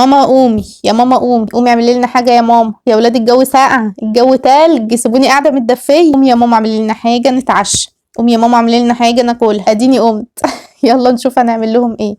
ماما قومي يا ماما، قومي قومي اعملي لنا حاجه يا ماما، يا ولاد الجو ساقع، الجو تلج، سيبوني قاعده متدفيه. قومي يا ماما اعملي لنا حاجه نتعشى، قومي يا ماما اعملي لنا حاجه ناكلها، اديني قمت. يلا نشوف هنعمل لهم ايه.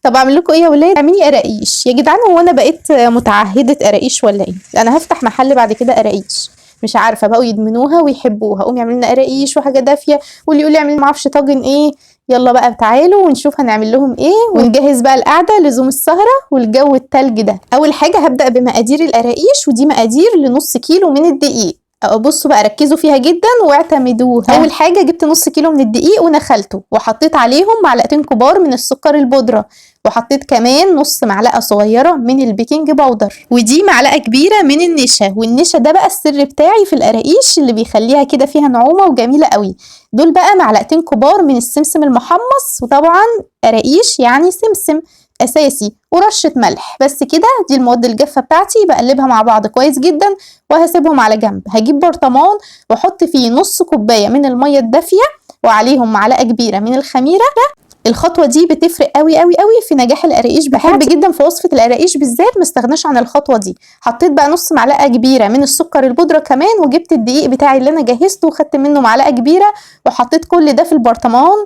طب اعمل لكم ايه يا ولاد؟ اعملي قراقيش يا جدعان. هو انا بقيت متعهده قراقيش ولا ايه؟ انا هفتح محل بعد كده قراقيش، مش عارفه بقوا يدمنوها ويحبوها. قومي اعملي لنا قراقيش وحاجه دافيه، واللي يقول لي اعملي ما اعرفش طاجن ايه. يلا بقى تعالوا ونشوف هنعمل لهم ايه، ونجهز بقى القعده لزوم السهره والجو التلج ده. اول حاجه هبدا بمقادير القراقيش، ودي مقادير لنص كيلو من الدقيق. بصوا بقى ركزوا فيها جدا واعتمدوها. اول حاجه جبت نص كيلو من الدقيق ونخلته، وحطيت عليهم معلقتين كبار من السكر البودره، وحطيت كمان نص معلقه صغيره من البيكنج باودر، ودي معلقه كبيره من النشا. والنشا ده بقى السر بتاعي في القراقيش اللي بيخليها كده فيها نعومه وجميله قوي. دول بقى معلقتين كبار من السمسم المحمص، وطبعا قراقيش يعني سمسم اساسي، ورشه ملح. بس كده دي المواد الجافه بتاعتي. بقلبها مع بعض كويس جدا وهسيبهم على جنب. هجيب برطمان واحط فيه نص كوبايه من الميه الدافيه، وعليهم معلقه كبيره من الخميره. الخطوه دي بتفرق قوي قوي قوي في نجاح القراقيش. بحب جدا في وصفه القراقيش بالذات ما استغناش عن الخطوه دي. حطيت بقى نص معلقه كبيره من السكر البودره كمان، وجبت الدقيق بتاعي اللي انا جهزته وخدت منه معلقه كبيره، وحطيت كل ده في البرطمان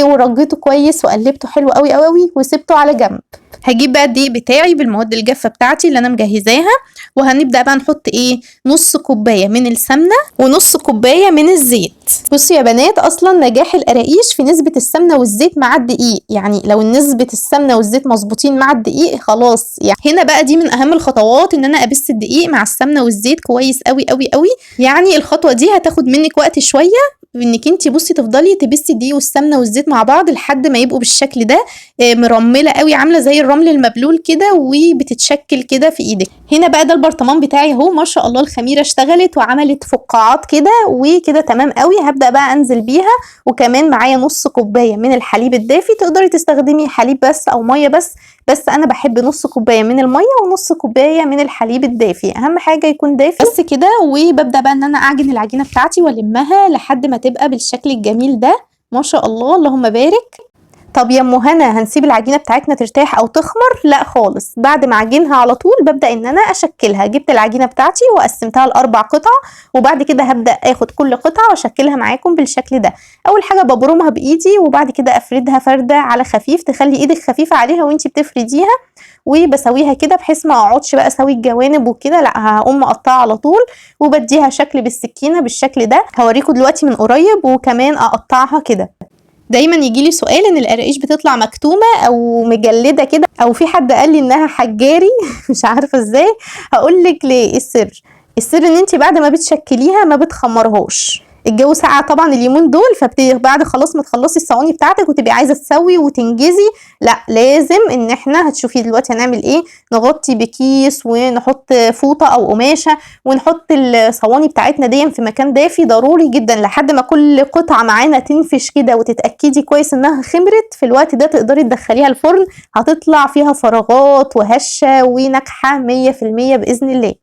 ورجيته كويس وقلبته حلو قوي قوي قوي وسبته على جنب. هجيب بقى الدقيق بتاعي بالمواد الجافه بتاعتي اللي انا مجهزاها، وهنبدا بقى نحط نص كوبايه من السمنه ونص كوبايه من الزيت. بصوا يا بنات، اصلا نجاح القراقيش في نسبه السمنه والزيت مع الدقيق. يعني لو نسبه السمنه والزيت مظبوطين مع الدقيق خلاص. يعني هنا بقى دي من اهم الخطوات، ان انا ابس الدقيق مع السمنه والزيت كويس قوي قوي قوي. يعني الخطوه دي هتاخد منك وقت شويه، انك انت بصي تفضلي تبسي الدقيق والسمنه والزيت مع بعض لحد ما يبقوا بالشكل ده، مرمله قوي، عامله زي الرمل المبلول كده وبتتشكل كده في ايدك. هنا بقى ده البرطمان بتاعي اهو، ما شاء الله الخميره اشتغلت وعملت فقاعات كده وكده تمام قوي. هبدا بقى انزل بيها، وكمان معايا نص كوبايه من الحليب الدافي. تقدري تستخدمي حليب بس او ميه بس انا بحب نص كوبايه من الميه ونص كوبايه من الحليب الدافي، اهم حاجه يكون دافي بس كده. وببدا بقى ان انا اعجن العجينه بتاعتي والمها لحد ما تبقى بالشكل الجميل ده، ما شاء الله اللهم بارك. طب يا ام هنا، هنسيب العجينه بتاعتنا ترتاح او تخمر؟ لا خالص، بعد ما اعجنها على طول ببدا ان انا اشكلها. جبت العجينه بتاعتي وقسمتها ل4 قطع، وبعد كده هبدا اخد كل قطعه واشكلها معاكم بالشكل ده. اول حاجه ببرمها بايدي، وبعد كده افردها فرده على خفيف، تخلي ايدك خفيفه عليها وانتي بتفرديها. وبسويها كده بحيث ما اقعدش بقى اسوي الجوانب وكده، لا هقوم مقطعها على طول وبديها شكل بالسكينه بالشكل ده. هوريكم دلوقتي من قريب، وكمان اقطعها كده. دايما يجيلي سؤال ان القراقيش بتطلع مكتومه او مجلده كده، او في حد قال لي انها حجاري. مش عارفه ازاي. هقول لك ليه. السر ان انت بعد ما بتشكليها ما بتخمرهاش. الجو ساقع طبعا اليومين دول، بعد خلاص ما تخلصي الصواني بتاعتك وتبقي عايزه تسوي وتنجزي، لا لازم ان احنا هتشوفي دلوقتي هنعمل ايه. نغطي بكيس ونحط فوطه او قماشه، ونحط الصواني بتاعتنا دي في مكان دافي ضروري جدا لحد ما كل قطعه معانا تنفش كده وتتاكدي كويس انها خمرت. في الوقت ده تقدري تدخليها الفرن، هتطلع فيها فراغات وهشه وناجحه 100% باذن الله.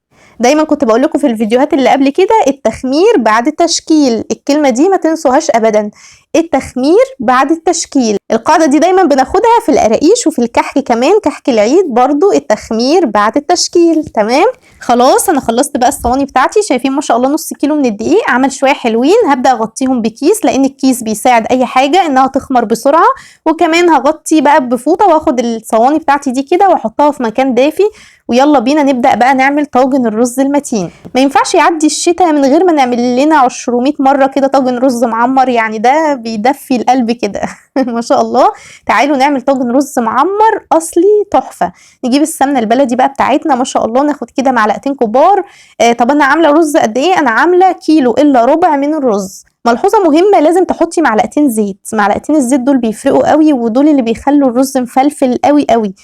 دايما كنت بقول لكم في الفيديوهات اللي قبل كده، التخمير بعد التشكيل. الكلمه دي ما تنسوهاش ابدا، التخمير بعد التشكيل. القاعده دي دايما بناخدها في القراقيش وفي الكحك كمان، كحك العيد برضو التخمير بعد التشكيل. تمام. خلاص انا خلصت بقى الصواني بتاعتي. شايفين ما شاء الله نص كيلو من الدقيق عمل شويه حلوين. هبدا اغطيهم بكيس، لان الكيس بيساعد اي حاجه انها تخمر بسرعه. وكمان هغطي بقى بفوطه، واخد الصواني بتاعتي دي كده واحطها في مكان دافي. ويلا بينا نبدا بقى نعمل طاجن الرز المتين. ما ينفعش يعدي الشتاء من غير ما نعمل لنا 200 مره كده طاجن رز معمر، يعني ده بيدفي القلب كده. ما شاء الله. تعالوا نعمل طاجن رز معمر اصلي تحفه. نجيب السمنه البلدي بقى بتاعتنا، ما شاء الله ناخد كده معلقتين كبار. طب انا عامله رز قد ايه؟ انا عامله كيلو الا ربع من الرز. ملحوظه مهمه، لازم تحطي معلقتين زيت. معلقتين الزيت دول بيفرقوا قوي، ودول اللي بيخلوا الرز مفلفل قوي قوي.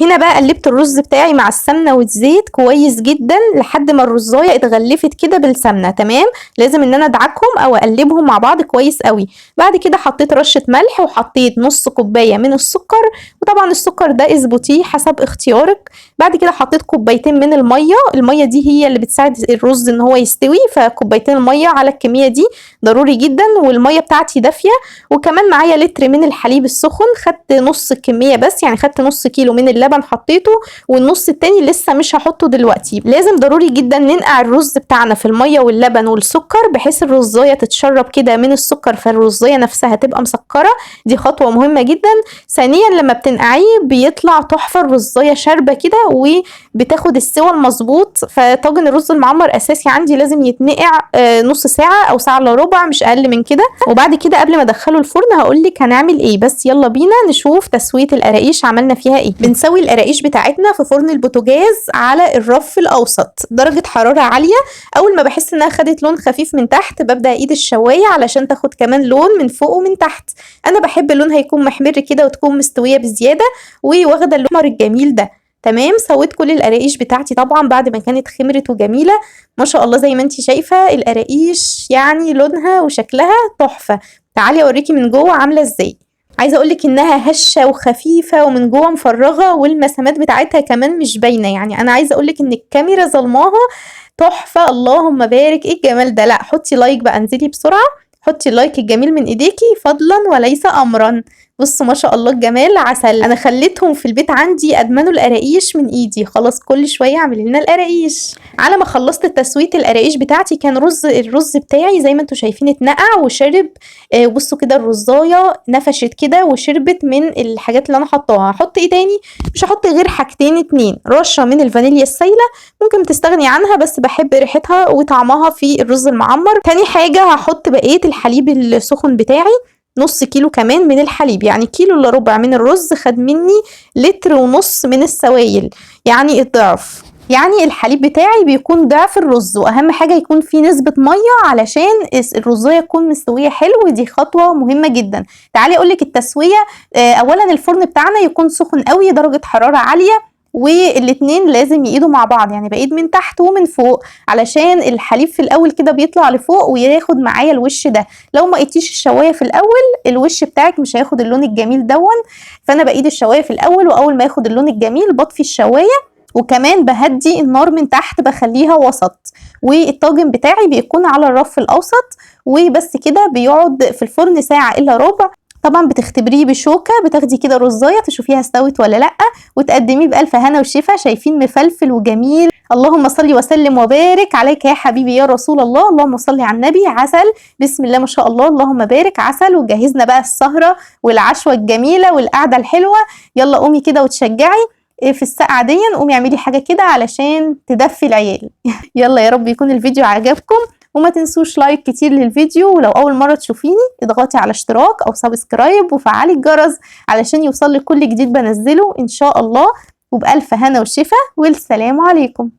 هنا بقى قلبت الرز بتاعي مع السمنه والزيت كويس جدا لحد ما الرزايه اتغلفت كده بالسمنه. تمام. لازم ان انا ادعكهم او اقلبهم مع بعض كويس قوي. بعد كده حطيت رشه ملح، وحطيت نص كوبايه من السكر، وطبعا السكر ده اظبطيه حسب اختيارك. بعد كده حطيت كوبايتين من الميه دي هي اللي بتساعد الرز ان هو يستوي، فكوبايتين الميه على الكميه دي ضروري جدا. والميه بتاعتي دافيه. وكمان معايا لتر من الحليب السخن، خدت نص الكميه بس، يعني خدت نص كيلو من اللبن اللبن حطيته والنص التاني لسه مش هحطه دلوقتي. لازم ضروري جدا ننقع الرز بتاعنا في الميه واللبن والسكر بحيث الرزايه تتشرب كده من السكر فالرزايه نفسها تبقى مسكره، دي خطوه مهمه جدا. ثانيا لما بتنقعيه بيطلع تحفه، الرزايه شاربه كده وبتاخد السوى المظبوط. فطاجن الرز المعمر اساسي عندي لازم يتنقع نص ساعه او ساعه الا ربع مش اقل من كده. وبعد كده قبل ما ادخله الفرن هقولك هنعمل ايه، بس يلا بينا نشوف تسويه القراقيش عملنا فيها ايه. بنسوي القراقيش بتاعتنا في فرن البوتاجاز على الرف الاوسط، درجه حراره عاليه. اول ما بحس انها خدت لون خفيف من تحت ببدا ايد الشوايه علشان تاخد كمان لون من فوق ومن تحت. انا بحب لونها يكون محمر كده وتكون مستويه بزياده وواخده اللون الجميل ده. تمام، سويت كل القراقيش بتاعتي طبعا بعد ما كانت خمرت وجميله ما شاء الله زي ما انتي شايفه. القراقيش يعني لونها وشكلها تحفه. تعالي اوريكي من جوه عامله ازاي. عايزه اقولك انها هشه وخفيفه ومن جوه مفرغه والمسامات بتاعتها كمان مش باينه، يعني انا عايزه اقولك ان الكاميرا ظلماها تحفه. اللهم بارك، ايه الجمال ده. لا حطي لايك بقى، انزلي بسرعه حطي اللايك الجميل من ايديكي فضلا وليس امرا. بصوا ما شاء الله الجمال عسل. انا خليتهم في البيت عندي ادمنوا القراقيش من ايدي، خلاص كل شويه اعمل لنا القراقيش. على ما خلصت تسويه القراقيش بتاعتي كان الرز بتاعي زي ما انتم شايفين اتنقع وشرب. بصوا كده الرزايه نفشت كده وشربت من الحاجات اللي انا حطاها. هحط ايه تاني؟ مش هحط غير حاجتين اتنين، رشه من الفانيليا السايله ممكن تستغني عنها بس بحب ريحتها وطعمها في الرز المعمر. تاني حاجه هحط بقيه الحليب السخن بتاعي، نص كيلو كمان من الحليب، يعني كيلو الا ربع من الرز خد مني لتر ونص من السوائل، يعني الضعف. يعني الحليب بتاعي بيكون ضعف الرز، واهم حاجه يكون فيه نسبه ميه علشان الرزايه تكون مستويه حلو، دي خطوه مهمه جدا. تعالي اقولك التسويه. اولا الفرن بتاعنا يكون سخن قوي درجه حراره عاليه والاتنين لازم يقيدوا مع بعض، يعني بايد من تحت ومن فوق علشان الحليب في الاول كده بيطلع لفوق وياخد معايا الوش ده. لو ما قيتيش الشوايه في الاول الوش بتاعك مش هياخد اللون الجميل دون. فانا بايد الشوايه في الاول واول ما ياخد اللون الجميل بطفي الشوايه وكمان بهدي النار من تحت بخليها وسط. والطاجن بتاعي بيكون على الرف الاوسط وبس كده بيقعد في الفرن ساعه الا ربع. طبعا بتختبريه بشوكه، بتاخدي كده رزايه تشوفيها استوت ولا لا وتقدميه بالف هنا وشفا. شايفين مفلفل وجميل. اللهم صل وسلم وبارك عليك يا حبيبي يا رسول الله. اللهم صل على النبي. عسل بسم الله ما شاء الله اللهم بارك. عسل. وجهزنا بقى السهره والعشوه الجميله والقعده الحلوه. يلا قومي كده وتشجعي في الساعة دي، قومي اعملي حاجة كده علشان تدفي العيال. يلا يا رب يكون الفيديو عجبكم وما تنسوش لايك كتير للفيديو، ولو اول مرة تشوفيني اضغطي على اشتراك او سبسكرايب وفعلي الجرس علشان يوصلك كل جديد بنزله ان شاء الله. وبألف هنا وشفا والسلام عليكم.